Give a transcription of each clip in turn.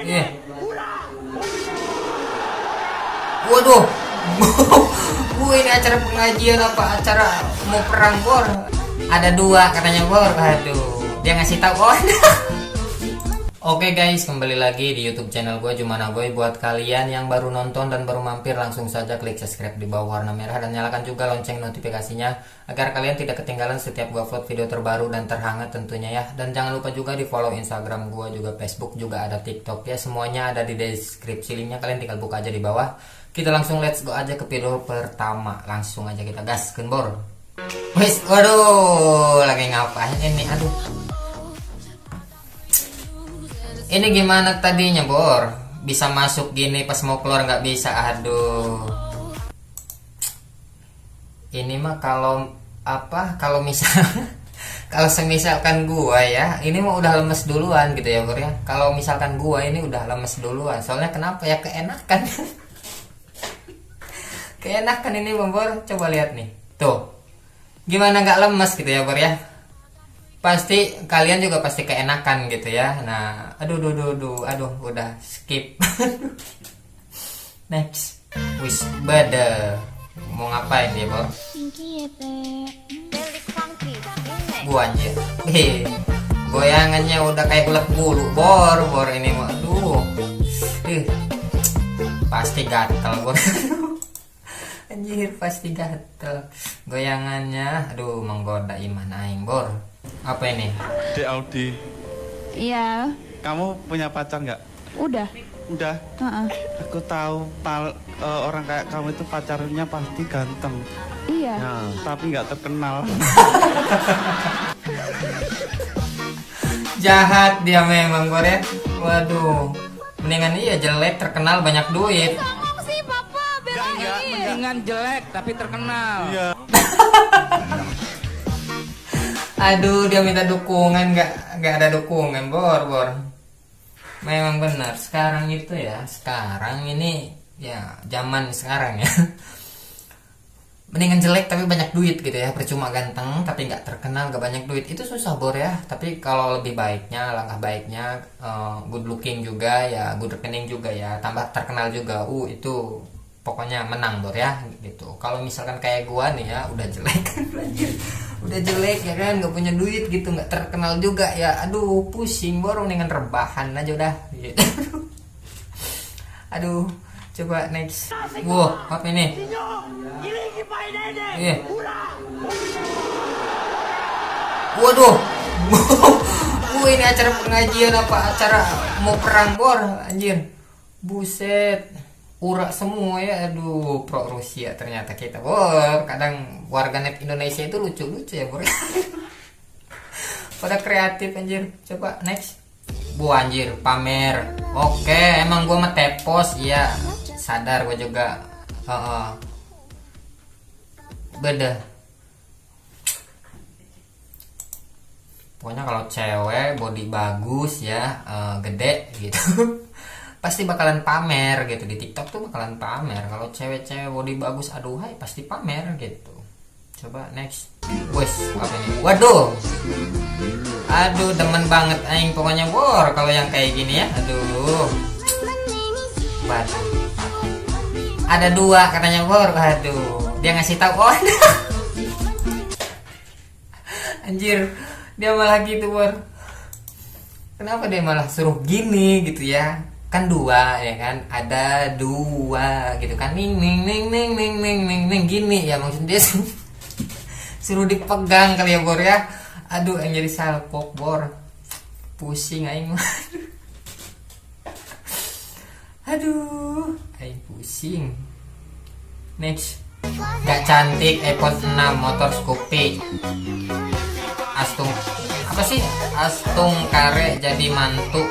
Iya. Waduh. Bu, ini acara pengajian apa acara mau perang, Bor? Ada dua katanya, Bor. Aduh, dia ngasih tahu. Oh. Oke guys, kembali lagi di YouTube channel gue Jumana Boy. Buat kalian yang baru nonton dan baru mampir, langsung saja klik subscribe di bawah warna merah dan nyalakan juga lonceng notifikasinya agar kalian tidak ketinggalan setiap gue upload video terbaru dan terhangat tentunya ya. Dan jangan lupa juga di follow Instagram gue, juga Facebook, juga ada TikTok ya. Semuanya ada di deskripsi, linknya kalian tinggal buka aja di bawah. Kita langsung let's go aja ke video pertama. Langsung aja kita gas, Bor. Wis, waduh, lagi ngapain ini? Aduh. Ini gimana tadinya, Bor? Bisa masuk gini, pas mau keluar nggak bisa. Aduh. Ini mah kalau apa? Kalau misal kalau semisalkan gua ya, ini mah udah lemes duluan gitu ya, Bor ya. Kalau misalkan gua ini udah lemes duluan. Soalnya kenapa ya? Keenakan. Keenakan ini, Bor. Coba lihat nih. Tuh. Gimana nggak lemes gitu ya, Bor ya? Pasti kalian juga pasti keenakan gitu ya. Nah, aduh udah skip. Next. Wis bada. Mau ngapain dia, Bor? Gua anjir. Goyangannya udah kayak ulet bulu, Bor ini mah. Aduh. Pasti gatel, Bor. Anjir, pasti gatel. Goyangannya aduh menggoda iman aing, Bor. Apa ini? Dek Audi. Iya. Kamu punya pacar nggak? Udah. Udah. Aku tahu orang kayak kamu itu pacarnya pasti ganteng. Iya. Ya, tapi nggak terkenal. Jahat dia memang, Bor ya. Waduh. Mendingan iya jelek terkenal banyak duit. Ngomong sih papa, belain. Mendingan jelek tapi terkenal. Iya. Aduh, dia minta dukungan, nggak ada dukungan, Bor. Memang benar. Sekarang itu ya, sekarang ini ya zaman sekarang ya. Mendingan jelek tapi banyak duit gitu ya. Percuma ganteng tapi nggak terkenal, nggak banyak duit. Itu susah, Bor ya. Tapi kalau lebih baiknya, langkah baiknya good looking juga ya, good rekening juga ya, tambah terkenal juga. Itu pokoknya menang, Bor ya gitu. Kalau misalkan kayak gua nih ya, udah jelek kan, udah jelek ya kan, nggak punya duit gitu, nggak terkenal juga ya. Aduh, pusing, Bor. Mendingan rebahan aja udah gitu. Aduh, coba next. Wow, apa ini? Iya. Waduh. Ini acara pengajian apa acara mau perang, Bor? Anjir. Buset. Urak semua ya. Aduh, pro Rusia ternyata kita, Bor. Kadang warganet Indonesia itu lucu-lucu ya, Bor. Pada kreatif anjir. Coba next. Bu anjir, pamer. Oke, emang gua mah tepos, iya. Sadar gua juga. Beda. Pokoknya kalau cewek body bagus ya, gede gitu. Pasti bakalan pamer gitu. Di TikTok tuh bakalan pamer. Kalau cewek-cewek body bagus, aduh hai, pasti pamer gitu. Coba next. Wes, apa ini? Waduh. Aduh, demen banget aing pokoknya, Bor, kalau yang kayak gini ya. Aduh. Waduh. Ada dua katanya, Bor. Aduh, dia ngasih tahu. Oh. Anjir, dia malah gitu, Bor. Kenapa dia malah suruh gini gitu ya? Kan dua ya kan, ada dua gitu kan, ning gini ya, maksudnya dia suruh dipegang kali ya, Bor ya. Aduh, yang jadi salpok, Bor. Pusing aing. Aduh, aing pusing. Next. Gak cantik, iPhone 6, motor Scoopy. Astung apa sih? Astung kare jadi mantu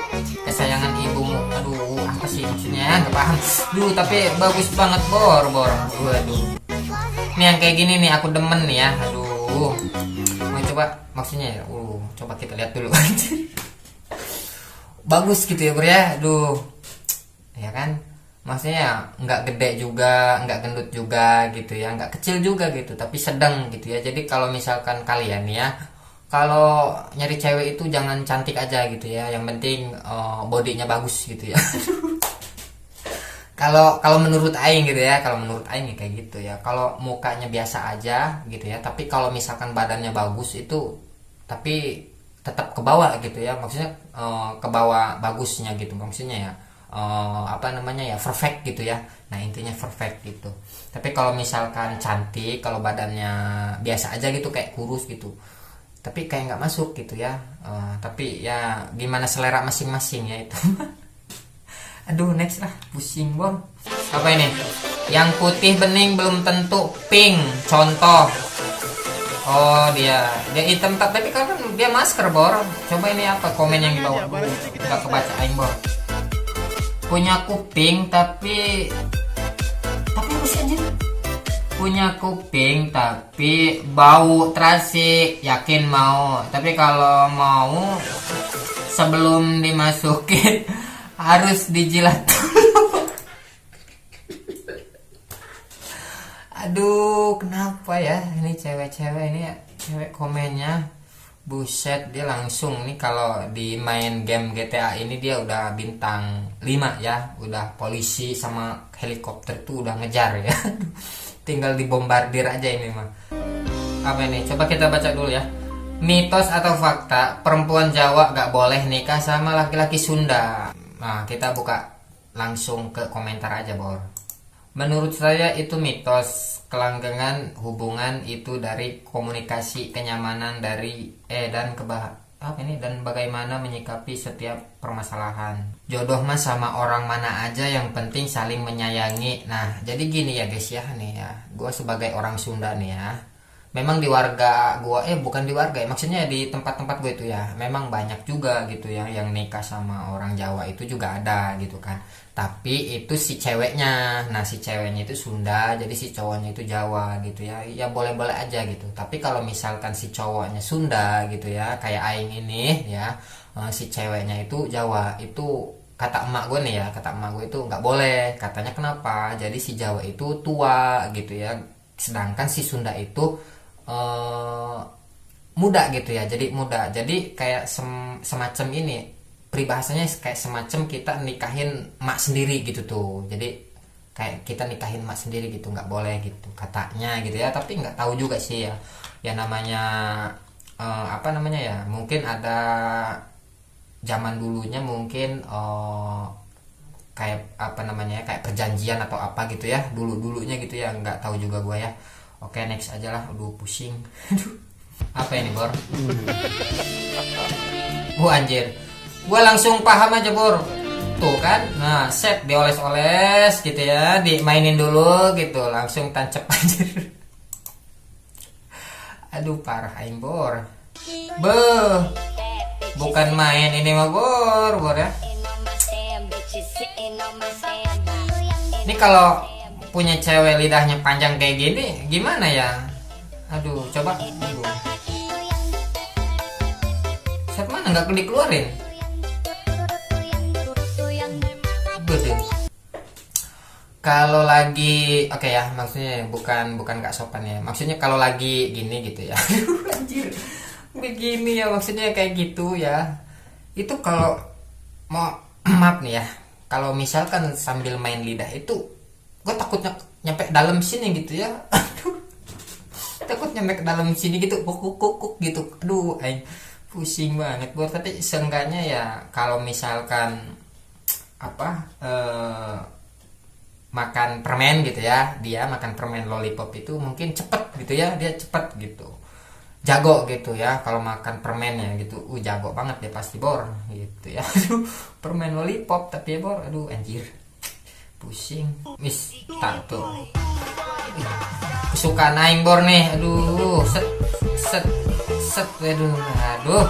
kesayangan ibumu. Aduh, apa sih maksudnya? Gak paham. Duh, tapi bagus banget, Bor. Waduh. Ini yang kayak gini nih aku demen nih ya. Aduh. Mau coba maksudnya ya. Coba kita lihat dulu. Bagus gitu ya, Bor ya. Aduh. Ya kan? Maksudnya nggak gede juga, nggak gendut juga gitu ya, nggak kecil juga gitu, tapi sedang gitu ya. Jadi kalau misalkan kalian ya kalau nyari cewek itu jangan cantik aja gitu ya, yang penting bodinya bagus gitu ya. Kalau menurut Aing gitu ya, kalau menurut Aing ya kayak gitu ya. Kalau mukanya biasa aja gitu ya, tapi kalau misalkan badannya bagus itu, tapi tetap ke bawah gitu ya, maksudnya ke bawah bagusnya gitu, maksudnya ya apa namanya ya, perfect gitu ya. Nah intinya perfect gitu. Tapi kalau misalkan cantik, kalau badannya biasa aja gitu, kayak kurus gitu, tapi kayak nggak masuk gitu ya. Tapi ya gimana selera masing-masing ya itu. Aduh, next lah, pusing bor. Apa ini? Yang putih bening belum tentu pink. Contoh. Oh dia hitam tapi kan dia masker bor. Coba ini apa komen yang di bawah? Nggak kebaca aing bor. Punya kuping tapi apa sih anjir? Punya kuping tapi bau terasi. Yakin mau? Tapi kalau mau sebelum dimasukin harus dijilat dulu. Aduh, kenapa ya ini cewek-cewek ini ya, cewek komennya buset, dia langsung nih kalau di main game GTA ini dia udah bintang 5 ya, udah polisi sama helikopter tuh udah ngejar ya. Tinggal dibombardir aja ini mah. Apa ini? Coba kita baca dulu ya. Mitos atau fakta perempuan Jawa gak boleh nikah sama laki-laki Sunda? Nah, kita buka langsung ke komentar aja, Bor. Menurut saya itu mitos. Kelanggengan hubungan itu dari komunikasi, kenyamanan dari dan dan bagaimana menyikapi setiap permasalahan. Jodoh mah sama orang mana aja, yang penting saling menyayangi. Nah, jadi gini ya, guys ya, nih ya. Gua sebagai orang Sunda nih ya. Memang di warga gua bukan di warga ya, maksudnya di tempat-tempat gue itu ya, memang banyak juga gitu ya yang nikah sama orang Jawa itu juga ada gitu kan. Tapi itu si ceweknya. Nah, si ceweknya itu Sunda, jadi si cowoknya itu Jawa gitu ya. Ya boleh-boleh aja gitu. Tapi kalau misalkan si cowoknya Sunda gitu ya, kayak aing ini ya, si ceweknya itu Jawa, itu kata emak gue nih ya, kata emak gue itu nggak boleh. Katanya kenapa? Jadi si Jawa itu tua gitu ya, sedangkan si Sunda itu muda gitu ya, jadi muda, jadi kayak semacam ini peribahasanya, kayak semacam kita nikahin emak sendiri gitu tuh. Jadi kayak kita nikahin emak sendiri gitu, nggak boleh gitu katanya gitu ya, tapi nggak tahu juga sih ya, ya namanya apa namanya ya, mungkin ada zaman dulunya mungkin kayak apa namanya, kayak perjanjian atau apa gitu ya, dulunya gitu ya, nggak tahu juga gua ya. Oke, next aja lah, aduh pusing. Apa ini Bor? Anjir, gua langsung paham aja Bor, tuh kan. Nah, set dioles-oles gitu ya, dimainin dulu gitu, langsung tancep anjir. Aduh parah aing Bor. Bukan main ini mah Bor ya. Ini kalau punya cewek lidahnya panjang kayak gini gimana ya? Aduh, coba. Set mana nggak dikeluarin? Betul. Kalau lagi oke ya, maksudnya bukan nggak sopan ya. Maksudnya kalau lagi gini gitu ya. Anjir. Begini ya, maksudnya kayak gitu ya. Itu kalau mau maaf nih ya. Kalau misalkan sambil main lidah itu, gue takutnya nyampe dalam sini gitu ya. Aduh, takut nyampe ke dalam sini gitu, kuk gitu. Aduh, pusing banget Bor. Tapi seenggaknya ya kalau misalkan apa makan permen gitu ya, dia makan permen lollipop itu mungkin cepet gitu ya, dia cepet gitu, jago gitu ya kalau makan permennya gitu. Jago banget dia pasti Bor gitu ya. Aduh, permen lollipop tapi ya Bor, aduh anjir, pusing. Mis tato kesukaan aing Bor nih. Aduh, set aduh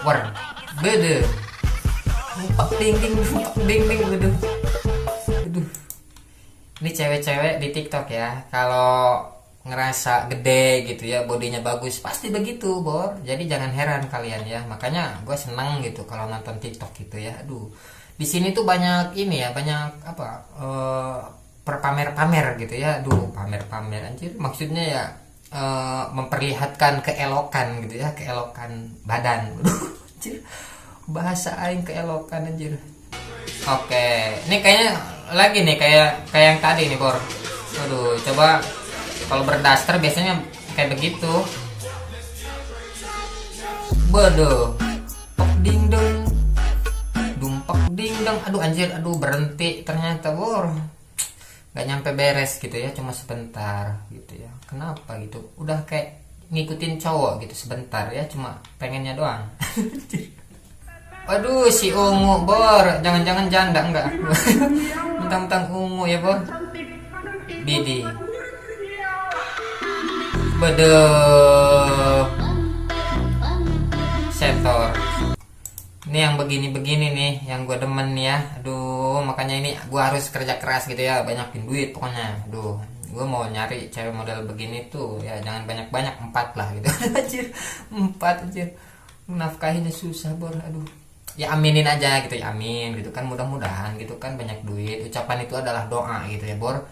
war bede umpak ding aduh. Ini cewek-cewek di TikTok ya, kalau ngerasa gede gitu ya, bodinya bagus, pasti begitu Bor. Jadi jangan heran kalian ya. Makanya gue seneng gitu kalau nonton TikTok gitu ya. Aduh, di sini tuh banyak ini ya, banyak apa perpamer-pamer gitu ya. Aduh, pamer-pamer anjir, maksudnya ya memperlihatkan keelokan gitu ya, keelokan badan. Anjir, bahasa aing keelokan anjir. Oke, ini kayaknya lagi nih kayak yang tadi nih Bor. Aduh, coba kalau berdaster biasanya kayak begitu. Bodoh, pok ding dong, dumpak ding dong. Aduh anjir, aduh berhenti ternyata Bor. Gak nyampe beres gitu ya, cuma sebentar gitu ya. Kenapa gitu? Udah kayak ngikutin cowok gitu sebentar ya, cuma pengennya doang. Aduh si ungu Bor, jangan-jangan janda enggak? Mentang-mentang ungu ya Bor. Bidi. Bodoh. Setor. Ini yang begini-begini nih yang gue demen nih ya. Aduh, makanya ini gue harus kerja keras gitu ya, banyakin duit pokoknya. Aduh, gue mau nyari cewek model begini tuh ya, jangan banyak-banyak, 4 lah gitu. Anjir, 4 anjir. Nafkahinnya susah Bor. Aduh, ya aminin aja gitu ya, amin gitu kan, mudah-mudahan gitu kan banyak duit. Ucapan itu adalah doa gitu ya Bor.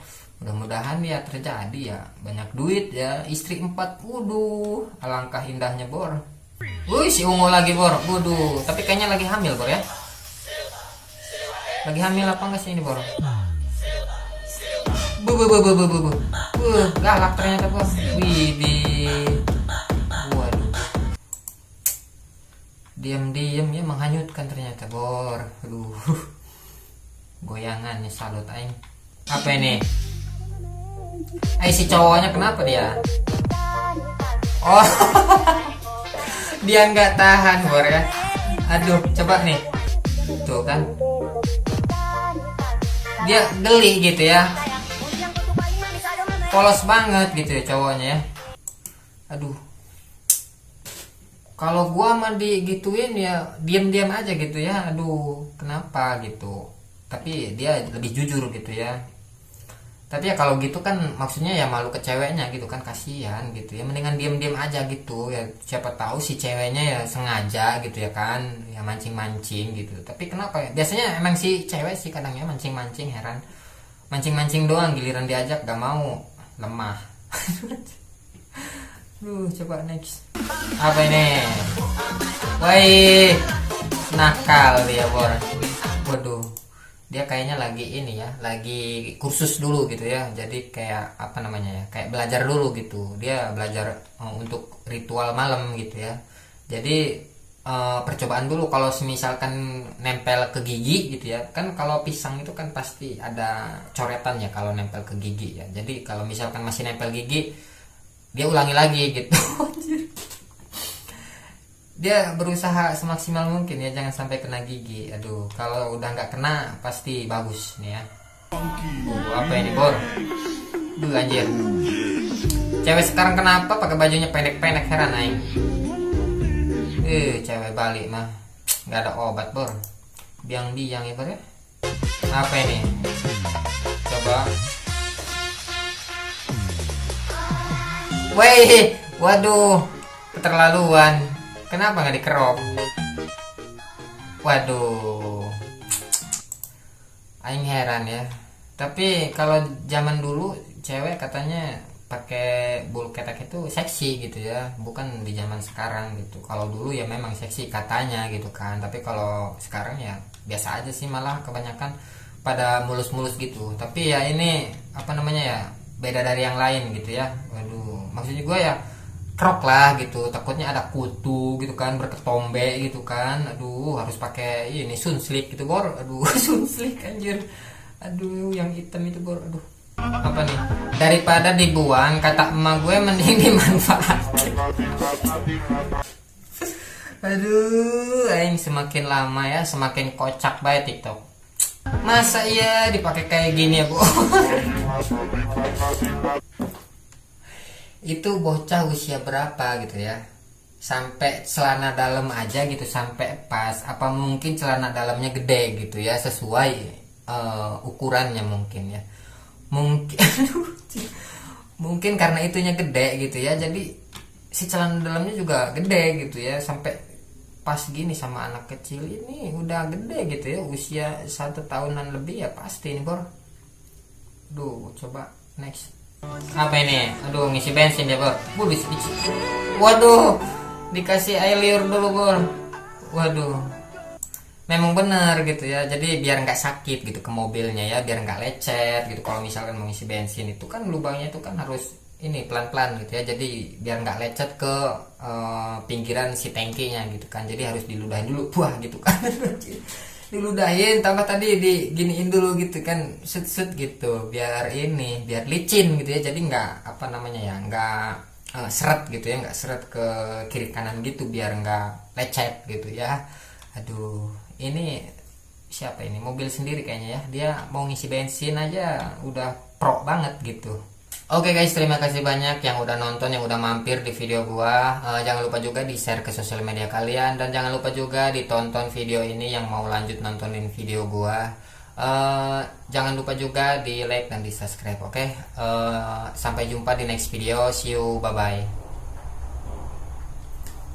Mudah-mudahan ya terjadi ya, banyak duit ya, istri 4. Waduh, alangkah indahnya Bor. Wih, si ungu lagi Bor. Waduh, tapi kayaknya lagi hamil Bor ya. Lagi hamil apa enggak sih ini Bor? Galak ternyata Bor. Widih. Waduh. Diam-diam ya menghanyutkan ternyata Bor. Aduh. Goyangannya salut aing. Apa ini? Si cowoknya kenapa dia? Oh. Dia nggak tahan Bor ya. Aduh, coba nih. Tuh kan. Dia geli gitu ya. Polos banget gitu ya cowoknya ya. Aduh. Kalau gua mah digituin ya diam-diam aja gitu ya. Aduh, kenapa gitu. Tapi dia lebih jujur gitu ya. Tapi ya kalau gitu kan maksudnya ya malu ke ceweknya gitu kan, kasihan gitu ya. Mendingan diem-diem aja gitu ya. Siapa tahu si ceweknya ya sengaja gitu ya kan, ya mancing-mancing gitu. Tapi kenapa ya? Biasanya emang si cewek sih kadangnya mancing-mancing, heran. Mancing-mancing doang, giliran diajak gak mau, lemah. Coba next. Apa ini? Woi, nakal dia Bor. Waduh. Dia kayaknya lagi ini ya, lagi kursus dulu gitu ya. Jadi kayak apa namanya ya, kayak belajar dulu gitu. Dia belajar untuk ritual malam gitu ya. Jadi percobaan dulu kalau misalkan nempel ke gigi gitu ya. Kan kalau pisang itu kan pasti ada coretan ya kalau nempel ke gigi ya. Jadi kalau misalkan masih nempel gigi, dia ulangi lagi gitu. Dia berusaha semaksimal mungkin ya, jangan sampai kena gigi. Aduh, kalau udah nggak kena pasti bagus nih ya. Apa ini Bor? Anjir. Cewek sekarang kenapa pakai bajunya pendek-pendek, heran aing. Cewek Bali mah nggak ada obat Bor. Biang-biang ya Bor ya. Apa ini? Coba. Weh, waduh, keterlaluan. Kenapa nggak dikerok? Waduh, aing heran ya. Tapi kalau zaman dulu cewek katanya pakai bulu ketek itu seksi gitu ya, bukan di zaman sekarang gitu. Kalau dulu ya memang seksi katanya gitu kan. Tapi kalau sekarang ya biasa aja sih, malah kebanyakan pada mulus-mulus gitu. Tapi ya ini apa namanya ya, beda dari yang lain gitu ya. Waduh, maksudnya gue ya krok lah gitu, takutnya ada kutu gitu kan, berketombe gitu kan. Aduh, harus pakai ini sunslik gitu Bor. Aduh, sunslik anjir. Aduh, yang hitam itu Bor. Aduh, apa nih? Daripada dibuang, kata emak gue, mending dimanfaatkan. Aduh, aing semakin lama ya semakin kocak banget TikTok. Masa iya dipakai kayak gini ya Bu? Itu bocah usia berapa gitu ya, sampai celana dalam aja gitu sampai pas. Apa mungkin celana dalamnya gede gitu ya, sesuai ukurannya mungkin ya, mungkin. Mungkin karena itunya gede gitu ya, jadi si celana dalamnya juga gede gitu ya, sampai pas gini sama anak kecil ini udah gede gitu ya, usia 1 tahunan lebih ya pasti nih Bor. Duh, coba next. Apa ini? Aduh, ngisi bensin ya bor. Waduh, dikasih air liur dulu bor. Waduh, memang benar gitu ya. Jadi biar nggak sakit gitu ke mobilnya ya, biar nggak lecet gitu. Kalau misalkan mau ngisi bensin itu kan lubangnya itu kan harus ini pelan-pelan gitu ya. Jadi biar nggak lecet ke pinggiran si tangkinya gitu kan. Jadi harus diludahin dulu, buah gitu kan. Diludahin, tambah tadi diginiin dulu gitu kan, set gitu, biar ini, biar licin gitu ya. Jadi nggak apa namanya ya, nggak seret gitu ya, nggak seret ke kiri kanan gitu, biar nggak lecet gitu ya. Aduh, ini siapa ini? Mobil sendiri kayaknya ya. Dia mau ngisi bensin aja udah pro banget gitu. Oke guys, terima kasih banyak yang udah nonton, yang udah mampir di video gua. Jangan lupa juga di share ke sosial media kalian, dan jangan lupa juga ditonton video ini yang mau lanjut nontonin video gua. Jangan lupa juga di like dan di subscribe. Oke, sampai jumpa di next video. See you, bye bye.